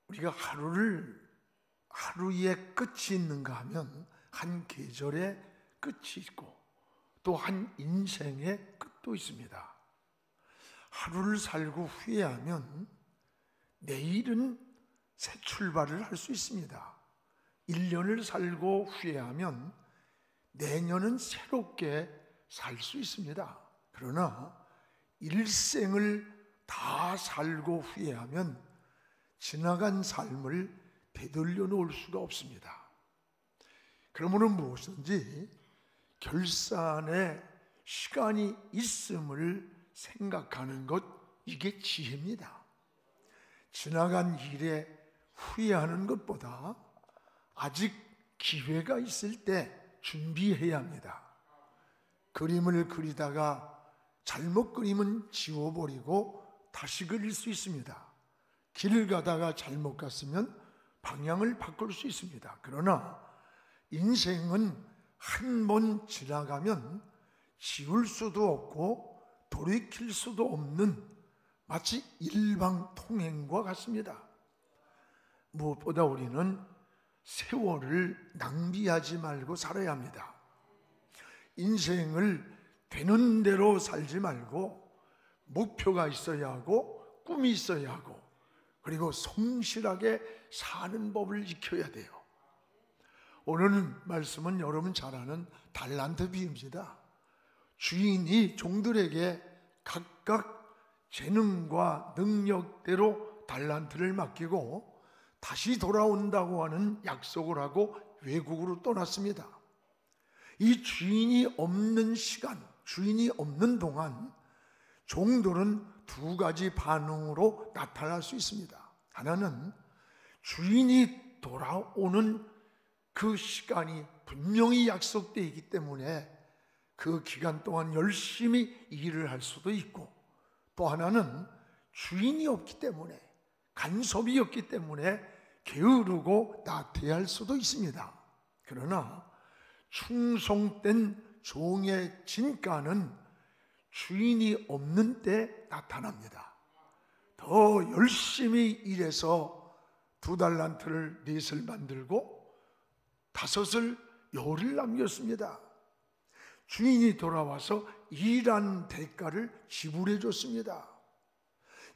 우리가 하루에 끝이 있는가 하면 한 계절의 끝이 있고 또 한 인생의 끝도 있습니다. 하루를 살고 후회하면 내일은 새 출발을 할 수 있습니다. 1년을 살고 후회하면 내년은 새롭게 살 수 있습니다. 그러나 일생을 다 살고 후회하면 지나간 삶을 되돌려 놓을 수가 없습니다. 그러므로 무엇인지 결산에 시간이 있음을 생각하는 것, 이게 지혜입니다. 지나간 일에 후회하는 것보다 아직 기회가 있을 때 준비해야 합니다. 그림을 그리다가 잘못 그림은 지워버리고 다시 그릴 수 있습니다. 길을 가다가 잘못 갔으면 방향을 바꿀 수 있습니다. 그러나 인생은 한 번 지나가면 지울 수도 없고 돌이킬 수도 없는 마치 일방통행과 같습니다. 무엇보다 우리는 세월을 낭비하지 말고 살아야 합니다. 인생을 되는 대로 살지 말고 목표가 있어야 하고 꿈이 있어야 하고 그리고 성실하게 사는 법을 익혀야 돼요. 오늘 말씀은 여러분 잘 아는 달란트 비유입니다. 주인이 종들에게 각각 재능과 능력대로 달란트를 맡기고 다시 돌아온다고 하는 약속을 하고 외국으로 떠났습니다. 이 주인이 없는 시간, 주인이 없는 동안 종들은 두 가지 반응으로 나타날 수 있습니다. 하나는 주인이 돌아오는 그 시간이 분명히 약속되어 있기 때문에 그 기간 동안 열심히 일을 할 수도 있고, 또 하나는 주인이 없기 때문에, 간섭이 없기 때문에 게으르고 나태할 수도 있습니다. 그러나 충성된 종의 진가는 주인이 없는 때 나타납니다. 더 열심히 일해서 2달란트를 넷을 만들고 5을 열을 남겼습니다. 주인이 돌아와서 일한 대가를 지불해 줬습니다.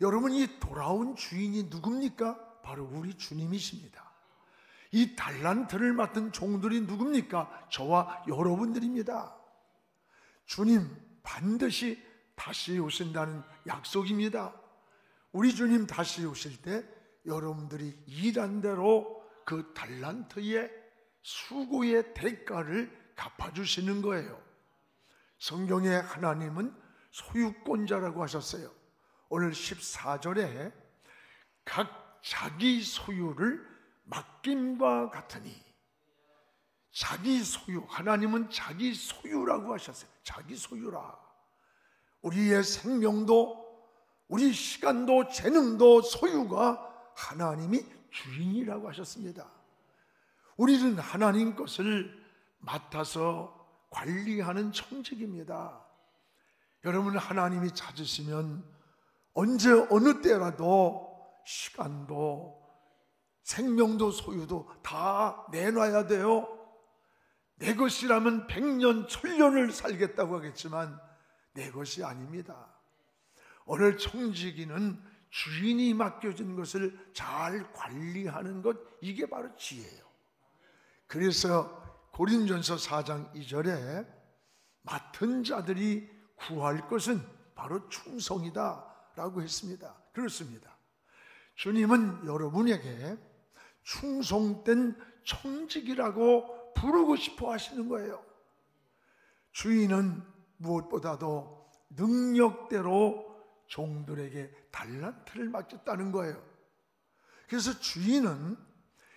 여러분, 이 돌아온 주인이 누굽니까? 바로 우리 주님이십니다. 이 달란트를 맡은 종들이 누굽니까? 저와 여러분들입니다. 주님 반드시 다시 오신다는 약속입니다. 우리 주님 다시 오실 때 여러분들이 일한 대로 그 달란트의 수고의 대가를 갚아주시는 거예요. 성경에 하나님은 소유권자라고 하셨어요. 오늘 14절에 각 자기 소유를 맡김과 같으니, 자기 소유, 하나님은 자기 소유라고 하셨어요. 자기 소유라. 우리의 생명도 우리 시간도 재능도 소유가 하나님이 주인이라고 하셨습니다. 우리는 하나님 것을 맡아서 관리하는 청직입니다. 여러분, 하나님이 찾으시면 언제 어느 때라도 시간도 생명도 소유도 다 내놔야 돼요. 내 것이라면 100년, 1000년을 살겠다고 하겠지만 내 것이 아닙니다. 오늘 청지기는 주인이 맡겨진 것을 잘 관리하는 것, 이게 바로 지혜예요. 그래서 고린전서 4장 2절에 맡은 자들이 구할 것은 바로 충성이다 라고 했습니다. 그렇습니다. 주님은 여러분에게 충성된 청직이라고 부르고 싶어 하시는 거예요. 주인은 무엇보다도 능력대로 종들에게 달란트를 맡겼다는 거예요. 그래서 주인은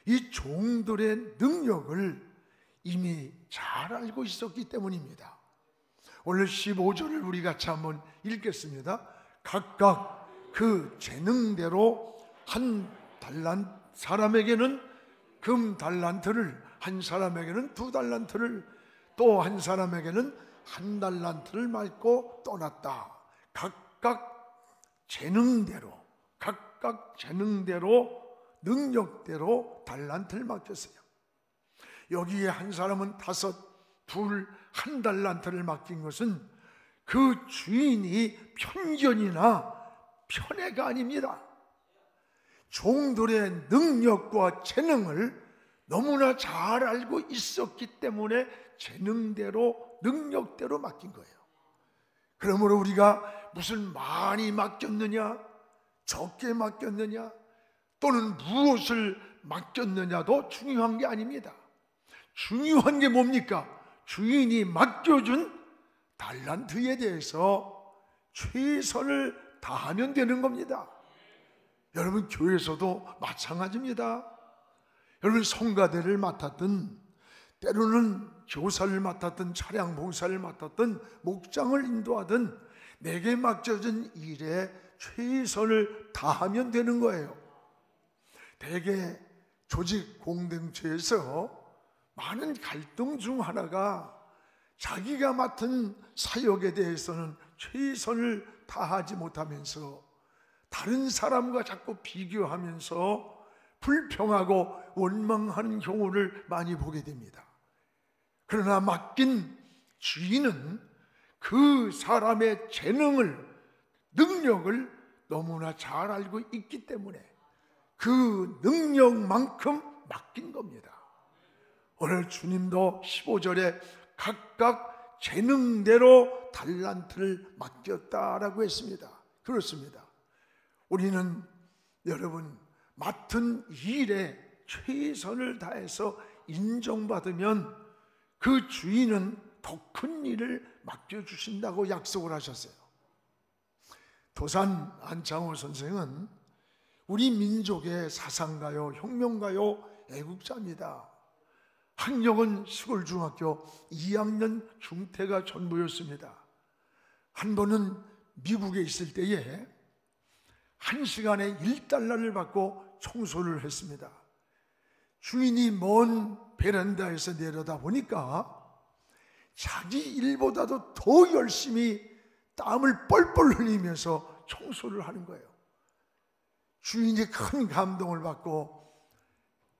이 종들의 능력을 이미 잘 알고 있었기 때문입니다. 오늘 15절을 우리 같이 한번 읽겠습니다. 각각 그 재능대로 한 달란트, 사람에게는 금 달란트를, 한 사람에게는 2달란트를, 또 한 사람에게는 1달란트를 맡고 떠났다. 각각 재능대로 능력대로 달란트를 맡겼어요. 여기에 한 사람은 5, 2, 1 달란트를 맡긴 것은 그 주인이 편견이나 편애가 아닙니다. 종들의 능력과 재능을 너무나 잘 알고 있었기 때문에 재능대로 능력대로 맡긴 거예요. 그러므로 우리가 무슨 많이 맡겼느냐, 적게 맡겼느냐, 또는 무엇을 맡겼느냐도 중요한 게 아닙니다. 중요한 게 뭡니까? 주인이 맡겨준 달란트에 대해서 최선을 다하면 되는 겁니다. 여러분, 교회에서도 마찬가지입니다. 여러분, 성가대를 맡았든, 때로는 교사를 맡았든, 차량 봉사를 맡았든, 목장을 인도하든, 내게 맡겨진 일에 최선을 다하면 되는 거예요. 대개 조직 공동체에서 많은 갈등 중 하나가 자기가 맡은 사역에 대해서는 최선을 다하지 못하면서 다른 사람과 자꾸 비교하면서 불평하고 원망하는 경우를 많이 보게 됩니다. 그러나 맡긴 주인은 그 사람의 재능을, 능력을 너무나 잘 알고 있기 때문에 그 능력만큼 맡긴 겁니다. 오늘 주님도 15절에 각각 재능대로 달란트를 맡겼다라고 했습니다. 그렇습니다. 우리는 여러분, 맡은 일에 최선을 다해서 인정받으면 그 주인은 더 큰 일을 맡겨주신다고 약속을 하셨어요. 도산 안창호 선생은 우리 민족의 사상가요, 혁명가요, 애국자입니다. 학력은 시골 중학교 2학년 중퇴가 전부였습니다. 한 번은 미국에 있을 때에 1시간에 $1를 받고 청소를 했습니다. 주인이 먼 베란다에서 내려다 보니까 자기 일보다도 더 열심히 땀을 뻘뻘 흘리면서 청소를 하는 거예요. 주인이 큰 감동을 받고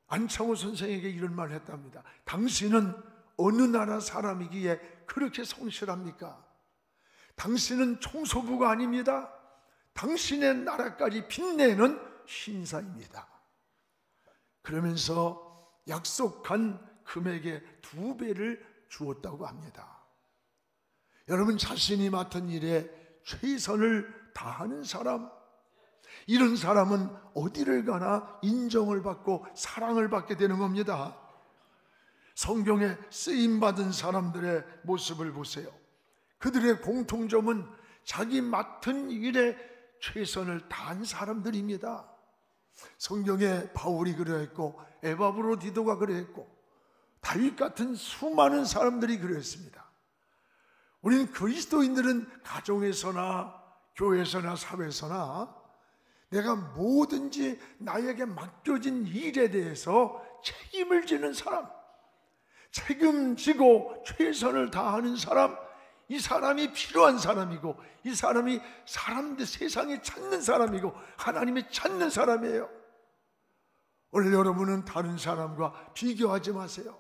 안창호 선생에게 이런 말을 했답니다. 당신은 어느 나라 사람이기에 그렇게 성실합니까? 당신은 청소부가 아닙니다. 당신의 나라까지 빛내는 신사입니다. 그러면서 약속한 금액의 2배를 주었다고 합니다. 여러분, 자신이 맡은 일에 최선을 다하는 사람, 이런 사람은 어디를 가나 인정을 받고 사랑을 받게 되는 겁니다. 성경에 쓰임받은 사람들의 모습을 보세요. 그들의 공통점은 자기 맡은 일에 최선을 다한 사람들입니다. 성경에 바울이 그러했고, 에바브로디도가 그러했고, 다윗 같은 수많은 사람들이 그러했습니다. 우리는 그리스도인들은 가정에서나 교회에서나 사회에서나 내가 뭐든지 나에게 맡겨진 일에 대해서 책임을 지는 사람, 책임지고 최선을 다하는 사람, 이 사람이 필요한 사람이고, 이 사람이 사람들 세상에 찾는 사람이고 하나님이 찾는 사람이에요. 오늘 여러분은 다른 사람과 비교하지 마세요.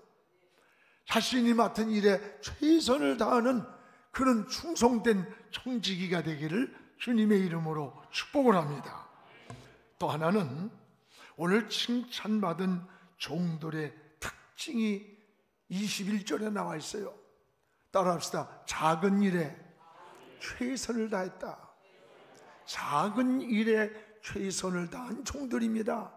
자신이 맡은 일에 최선을 다하는 그런 충성된 청지기가 되기를 주님의 이름으로 축복을 합니다. 또 하나는 오늘 칭찬받은 종들의 특징이 21절에 나와 있어요. 따라합시다. 작은 일에 최선을 다했다. 작은 일에 최선을 다한 종들입니다.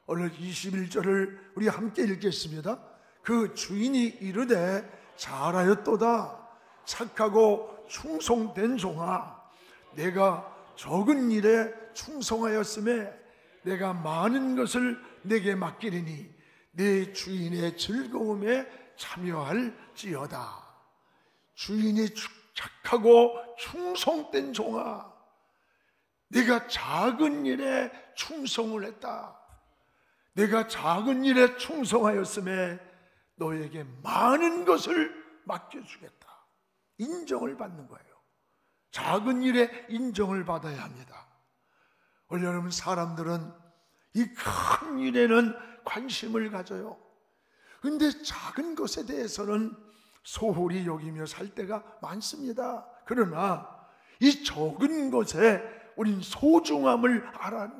오늘 21절을 우리 함께 읽겠습니다. 그 주인이 이르되 잘하였도다. 착하고 충성된 종아, 내가 적은 일에 충성하였음에 내가 많은 것을 내게 맡기리니 내 주인의 즐거움에 참여할지어다. 주인이 착하고 충성된 종아, 내가 작은 일에 충성을 했다. 내가 작은 일에 충성하였음에 너에게 많은 것을 맡겨주겠다. 인정을 받는 거예요. 작은 일에 인정을 받아야 합니다. 오늘 여러분, 사람들은 이 큰 일에는 관심을 가져요. 근데 작은 것에 대해서는 소홀히 여기며 살 때가 많습니다. 그러나 이 적은 것에 우린 소중함을 알아.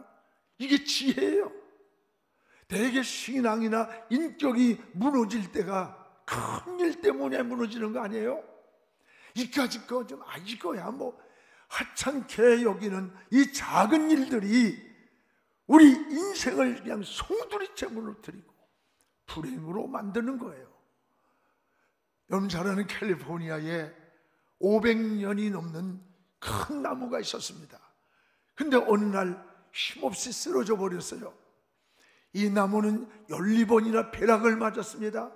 이게 지혜예요. 대개 신앙이나 인격이 무너질 때가 큰 일 때문에 무너지는 거 아니에요? 이까짓 거 좀 이거야 뭐 하찮게 여기는 이 작은 일들이 우리 인생을 그냥 송두리째 무너뜨리고 불행으로 만드는 거예요. 여러분 잘 아는 캘리포니아에 500년이 넘는 큰 나무가 있었습니다. 근데 어느 날 힘없이 쓰러져 버렸어요. 이 나무는 12번이나 벼락을 맞았습니다.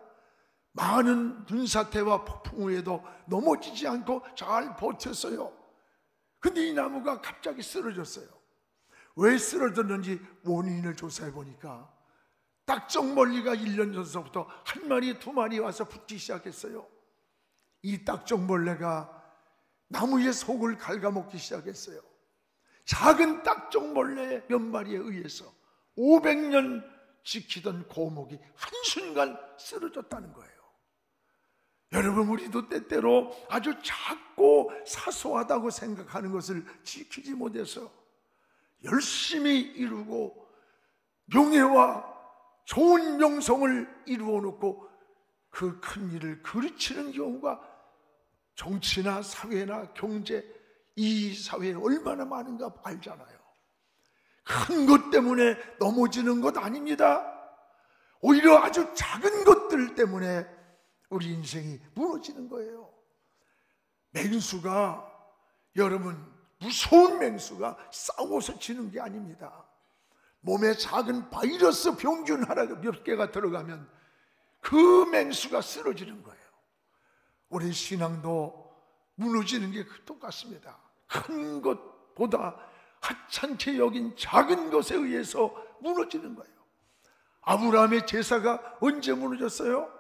많은 눈사태와 폭풍 후에도 넘어지지 않고 잘 버텼어요. 근데 이 나무가 갑자기 쓰러졌어요. 왜 쓰러졌는지 원인을 조사해 보니까 딱정벌레가 1년 전서부터 한 마리, 두 마리 와서 붙기 시작했어요. 이 딱정벌레가 나무의 속을 갉아먹기 시작했어요. 작은 딱정벌레 몇 마리에 의해서 500년 지키던 고목이 한순간 쓰러졌다는 거예요. 여러분, 우리도 때때로 아주 작고 사소하다고 생각하는 것을 지키지 못해서 열심히 이루고 명예와 좋은 명성을 이루어 놓고 그 큰 일을 그르치는 경우가 정치나 사회나 경제, 이 사회에 얼마나 많은가 알잖아요. 큰 것 때문에 넘어지는 것 아닙니다. 오히려 아주 작은 것들 때문에 우리 인생이 무너지는 거예요. 맹수가, 여러분, 무서운 맹수가 싸워서 지는 게 아닙니다. 몸에 작은 바이러스 병균 하나 몇 개가 들어가면 그 맹수가 쓰러지는 거예요. 우리 신앙도 무너지는 게 똑같습니다. 큰 것보다 하찮게 여긴 작은 것에 의해서 무너지는 거예요. 아브라함의 제사가 언제 무너졌어요?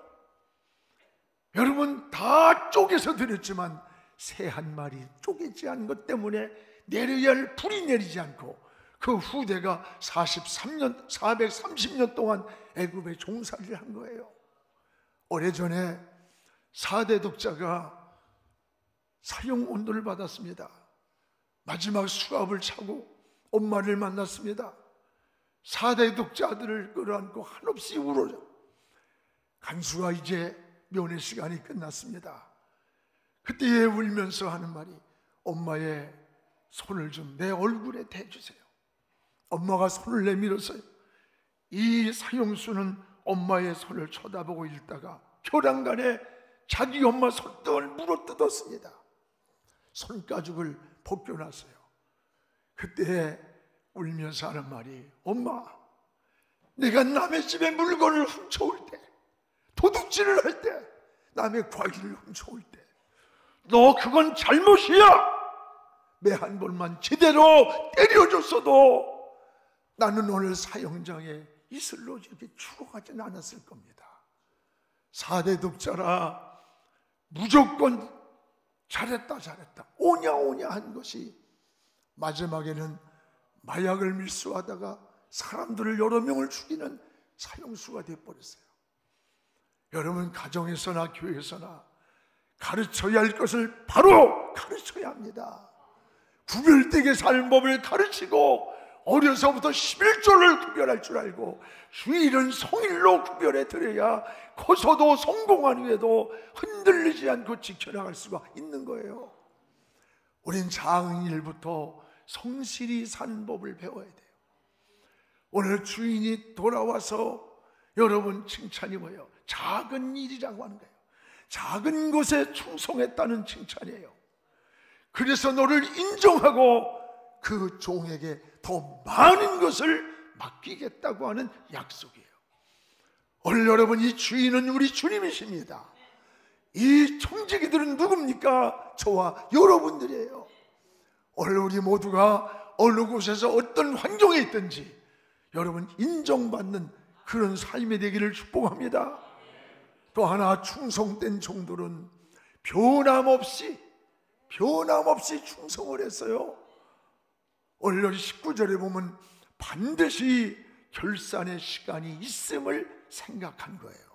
여러분, 다 쪼개서 드렸지만 새 한 마리 쪼개지 않은 것 때문에 내려야 할 불이 내리지 않고 그 후대가 430년 동안 애굽에 종살이를 한 거예요. 오래전에 4대 독자가 사형 온도를 받았습니다. 마지막 수갑을 차고 엄마를 만났습니다. 4대 독자들을 끌어안고 한없이 울어요. 간수가 이제 면회 시간이 끝났습니다. 그때에 울면서 하는 말이, 엄마의 손을 좀 내 얼굴에 대주세요. 엄마가 손을 내밀었어요. 이 사형수는 엄마의 손을 쳐다보고 있다가 교량간에 자기 엄마 손등을 물어뜯었습니다. 손가죽을 벗겨놨어요. 그때 울면서 하는 말이, 엄마, 내가 남의 집에 물건을 훔쳐올 때, 도둑질을 할 때, 남의 과일을 훔쳐올 때, 너 그건 잘못이야! 매 한 번만 제대로 때려줬어도 나는 오늘 사형장에 이슬로 이렇게 죽어가지는 않았을 겁니다. 4대 독자라 무조건 잘했다 오냐 한 것이 마지막에는 마약을 밀수하다가 사람들을 여러 명을 죽이는 사형수가 되어버렸어요. 여러분, 가정에서나 교회에서나 가르쳐야 할 것을 바로 가르쳐야 합니다. 구별되게 사는 법을 가르치고 어려서부터 11조를 구별할 줄 알고 주일은 성일로 구별해 드려야 커서도 성공한 후에도 흔들리지 않고 지켜나갈 수가 있는 거예요. 우린 작은 일부터 성실히 사는 법을 배워야 돼요. 오늘 주인이 돌아와서 여러분 칭찬이 뭐예요? 작은 일이라고 하는 거예요. 작은 것에 충성했다는 칭찬이에요. 그래서 너를 인정하고 그 종에게 더 많은 것을 맡기겠다고 하는 약속이에요. 오늘 여러분, 이 주인은 우리 주님이십니다. 이 청지기들은 누굽니까? 저와 여러분들이에요. 오늘 우리 모두가 어느 곳에서 어떤 환경에 있든지 여러분 인정받는 그런 삶이 되기를 축복합니다. 또 하나, 충성된 종들은 변함없이 충성을 했어요. 오늘 여기 19절에 보면 반드시 결산의 시간이 있음을 생각한 거예요.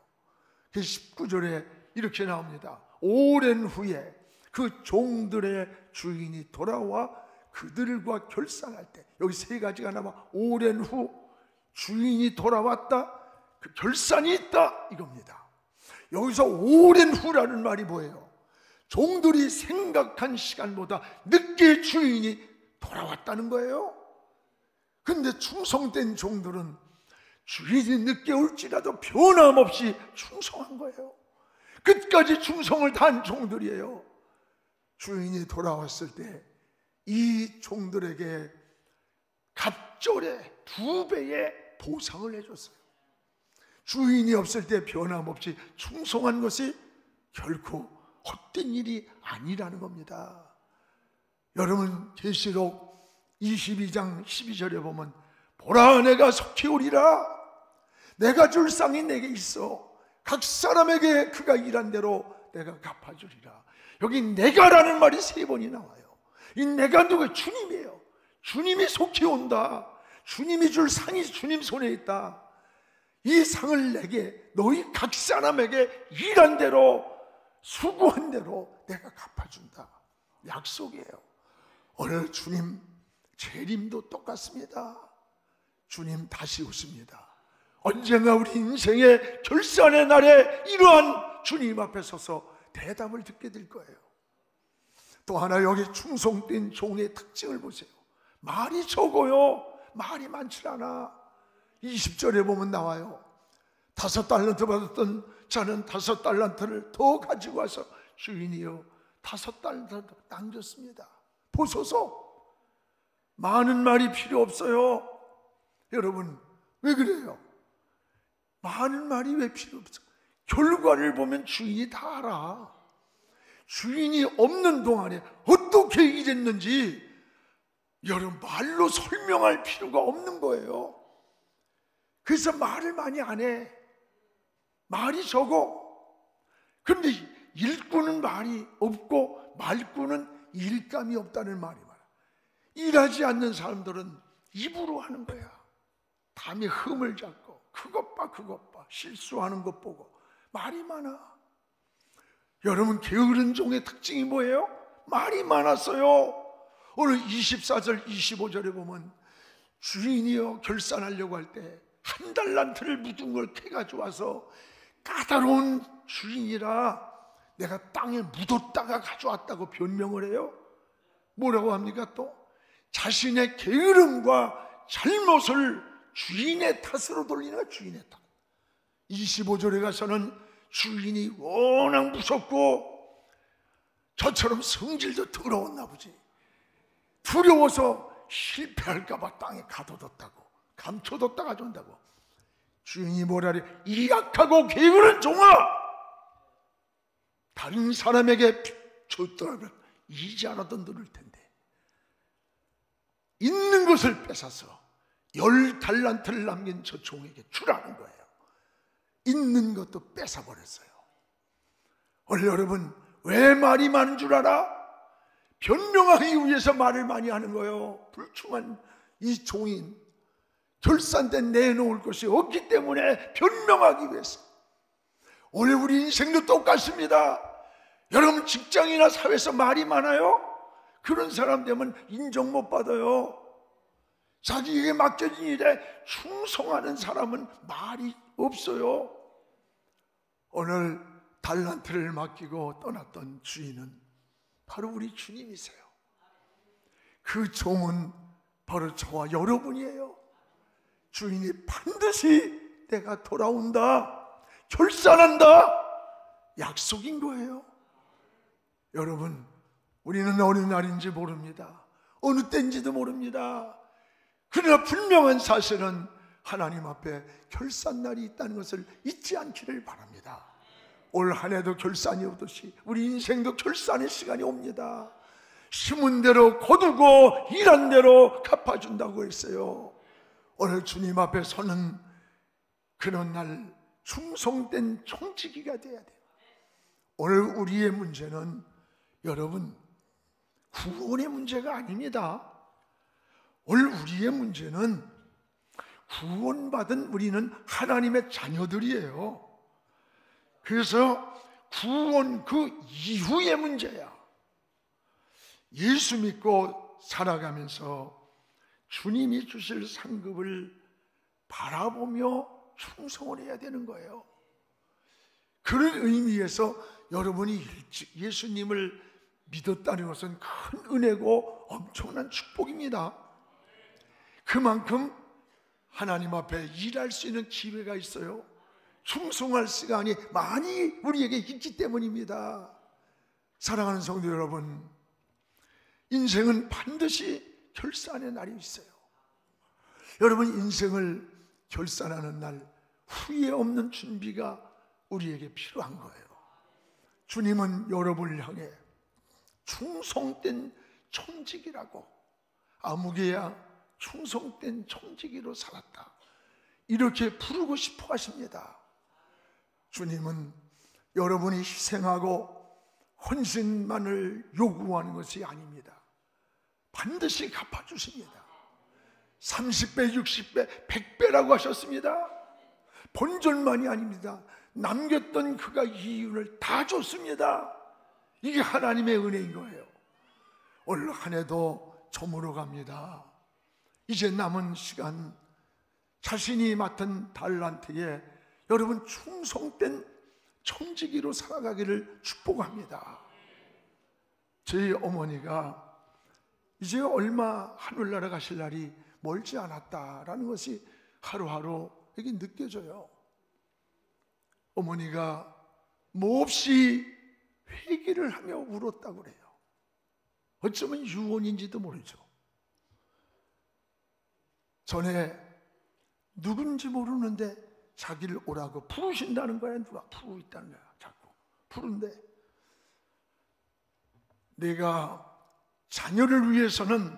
19절에 이렇게 나옵니다. 오랜 후에 그 종들의 주인이 돌아와 그들과 결산할 때, 여기 세 가지가 나와. 오랜 후, 주인이 돌아왔다, 그 결산이 있다, 이겁니다. 여기서 오랜 후라는 말이 뭐예요? 종들이 생각한 시간보다 늦게 주인이 돌아왔다는 거예요. 근데 충성된 종들은 주인이 늦게 올지라도 변함없이 충성한 거예요. 끝까지 충성을 다한 종들이에요. 주인이 돌아왔을 때 이 종들에게 갑절의 2배의 보상을 해줬어요. 주인이 없을 때 변함없이 충성한 것이 결코 헛된 일이 아니라는 겁니다. 여러분, 계시록 22장 12절에 보면 보라, 내가 속히 오리라. 내가 줄 쌍이 내게 있어. 각 사람에게 그가 일한 대로 내가 갚아주리라. 여기 내가라는 말이 3번이 나와요. 이 내가 누구예요? 주님이에요. 주님이 속히 온다. 주님이 줄 상이 주님 손에 있다. 이 상을 내게, 너희 각 사람에게 일한 대로, 수고한 대로 내가 갚아준다. 약속이에요. 오늘 주님 재림도 똑같습니다. 주님 다시 오십니다. 언젠가 우리 인생의 결산의 날에 이러한 주님 앞에 서서 대답을 듣게 될 거예요. 또 하나, 여기 충성된 종의 특징을 보세요. 말이 적어요. 말이 많지 않아. 20절에 보면 나와요. 5달란트 받았던 자는 5달란트를 더 가지고 와서 주인이요, 5달란트 남겼습니다. 보소서. 많은 말이 필요 없어요. 여러분, 왜 그래요? 많은 말이 왜 필요 없어? 결과를 보면 주인이 다 알아. 주인이 없는 동안에 어떻게 일했는지 여러분, 말로 설명할 필요가 없는 거예요. 그래서 말을 많이 안 해. 말이 적어. 그런데 일꾼은 말이 없고 말꾼은 일감이 없다는 말이 많아. 일하지 않는 사람들은 입으로 하는 거야. 담에 흠을 잡고 그것 봐 그것 봐 실수하는 것 보고 말이 많아. 여러분, 게으른 종의 특징이 뭐예요? 말이 많았어요. 오늘 24절 25절에 보면 주인이요, 결산하려고 할 때 1달란트를 묻은 걸 캐가지고 와서 까다로운 주인이라 내가 땅에 묻었다가 가져왔다고 변명을 해요. 뭐라고 합니까? 또 자신의 게으름과 잘못을 주인의 탓으로 돌리는 거야. 주인의 탓. 25절에 가서는 주인이 워낙 무섭고 저처럼 성질도 더러웠나 보지. 두려워서 실패할까 봐 땅에 가둬뒀다고, 감춰뒀다 가져온다고. 주인이 뭐라래? 이 약하고 게으른 종아, 다른 사람에게 줬더라면 이지 않아도 들을 텐데 있는 것을 뺏어서 10달란트를 남긴 저 종에게 주라는 거예요. 있는 것도 뺏어버렸어요. 오늘 여러분, 왜 말이 많은 줄 알아? 변명하기 위해서 말을 많이 하는 거예요. 불충한 이 종인, 결산된 내놓을 것이 없기 때문에 변명하기 위해서. 오늘 우리 인생도 똑같습니다. 여러분, 직장이나 사회에서 말이 많아요? 그런 사람 되면 인정 못 받아요. 자기에게 맡겨진 일에 충성하는 사람은 말이 없어요. 오늘 달란트를 맡기고 떠났던 주인은 바로 우리 주님이세요. 그 종은 바로 저와 여러분이에요. 주인이 반드시 내가 돌아온다, 결산한다, 약속인 거예요. 여러분, 우리는 어느 날인지 모릅니다. 어느 때인지도 모릅니다. 그러나 분명한 사실은 하나님 앞에 결산날이 있다는 것을 잊지 않기를 바랍니다. 올 한 해도 결산이 오듯이 우리 인생도 결산의 시간이 옵니다. 심은 대로 거두고 일한 대로 갚아준다고 했어요. 오늘 주님 앞에 서는 그런 날 충성된 총지기가 돼야 돼요. 오늘 우리의 문제는 여러분 구원의 문제가 아닙니다. 오늘 우리의 문제는 구원받은 우리는 하나님의 자녀들이에요. 그래서 구원 그 이후의 문제야. 예수 믿고 살아가면서 주님이 주실 상급을 바라보며 충성을 해야 되는 거예요. 그런 의미에서 여러분이 일찍 예수님을 믿었다는 것은 큰 은혜고 엄청난 축복입니다. 그만큼 하나님 앞에 일할 수 있는 기회가 있어요. 충성할 시간이 많이 우리에게 있기 때문입니다. 사랑하는 성도 여러분, 인생은 반드시 결산의 날이 있어요. 여러분, 인생을 결산하는 날, 후회 없는 준비가 우리에게 필요한 거예요. 주님은 여러분을 향해 충성된 청지기라고, 아무개야 충성된 청지기로 살았다, 이렇게 부르고 싶어 하십니다. 주님은 여러분이 희생하고 헌신만을 요구하는 것이 아닙니다. 반드시 갚아주십니다. 30배, 60배, 100배라고 하셨습니다. 본전만이 아닙니다. 남겼던 그가 이윤을 다 줬습니다. 이게 하나님의 은혜인 거예요. 올 한 해도 저물어 갑니다. 이제 남은 시간 자신이 맡은 달란트에 여러분 충성된 청지기로 살아가기를 축복합니다. 저희 어머니가 이제 얼마 하늘나라 가실 날이 멀지 않았다라는 것이 하루하루 이게 느껴져요. 어머니가 몹시 회개를 하며 울었다고 그래요. 어쩌면 유언인지도 모르죠. 전에 누군지 모르는데 자기를 오라고 부르신다는 거야. 누가 부르고 있다는 거야. 자꾸 부른데, 내가 자녀를 위해서는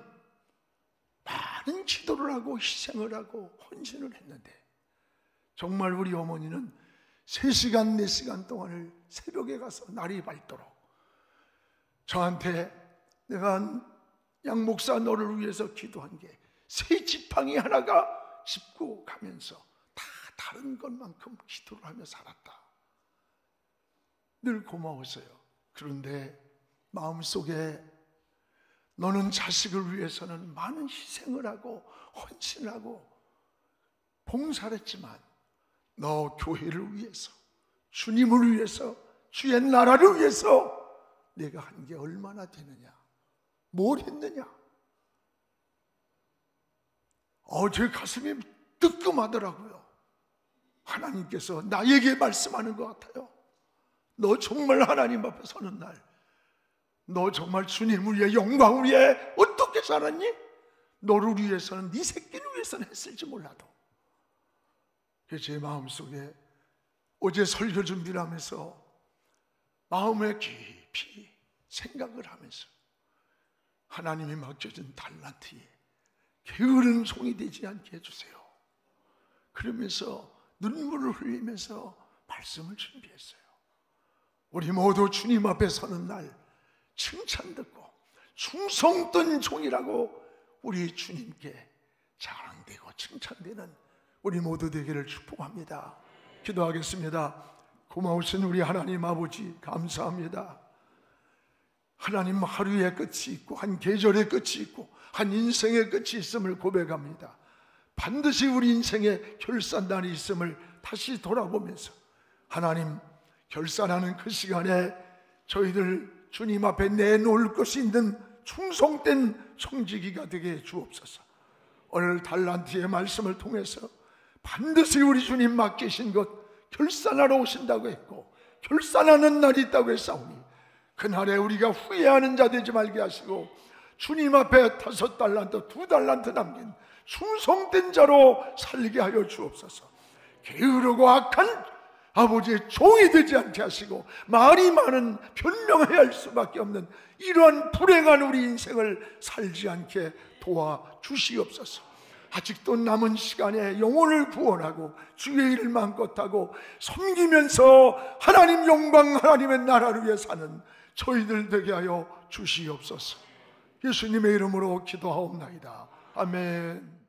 많은 기도를 하고 희생을 하고 헌신을 했는데, 정말 우리 어머니는 3시간 4시간 동안을 새벽에 가서 날이 밝도록 저한테, 내가 양 목사 너를 위해서 기도한 게 새 지팡이 하나가 짚고 가면서 다 다른 것만큼 기도를 하며 살았다. 늘 고마웠어요. 그런데 마음속에 너는 자식을 위해서는 많은 희생을 하고 헌신하고 봉사를 했지만 너 교회를 위해서, 주님을 위해서, 주의 나라를 위해서 내가 한 게 얼마나 되느냐, 뭘 했느냐. 제 가슴이 뜨끔하더라고요. 하나님께서 나에게 말씀하는 것 같아요. 너 정말 하나님 앞에 서는 날, 너 정말 주님을 위해, 영광을 위해 어떻게 살았니? 너를 위해서는, 네 새끼를 위해서는 했을지 몰라도. 그래서 제 마음속에 어제 설교 준비를 하면서 마음에 깊이 생각을 하면서 하나님이 맡겨준 달란트에 게으른 종이 되지 않게 해주세요. 그러면서 눈물을 흘리면서 말씀을 준비했어요. 우리 모두 주님 앞에 서는 날 칭찬 듣고 충성된 종이라고 우리 주님께 자랑되고 칭찬되는 우리 모두 되기를 축복합니다. 기도하겠습니다. 고마우신 우리 하나님 아버지, 감사합니다. 하나님, 하루의 끝이 있고 한 계절의 끝이 있고 한 인생의 끝이 있음을 고백합니다. 반드시 우리 인생에 결산날이 있음을 다시 돌아보면서 하나님, 결산하는 그 시간에 저희들 주님 앞에 내놓을 것이 있는 충성된 청지기가 되게 주옵소서. 오늘 달란트의 말씀을 통해서 반드시 우리 주님 맡기신 것 결산하러 오신다고 했고 결산하는 날이 있다고 했사오니 그날에 우리가 후회하는 자 되지 말게 하시고 주님 앞에 5달란트, 2달란트 남긴 충성된 자로 살게 하여 주옵소서. 게으르고 악한 아버지의 종이 되지 않게 하시고 말이 많은, 변명해야 할 수밖에 없는 이러한 불행한 우리 인생을 살지 않게 도와주시옵소서. 아직도 남은 시간에 영혼을 구원하고 주의 일을 마음껏 하고 섬기면서 하나님 영광, 하나님의 나라를 위해 사는 저희들 되게 하여 주시옵소서. 예수님의 이름으로 기도하옵나이다. 아멘.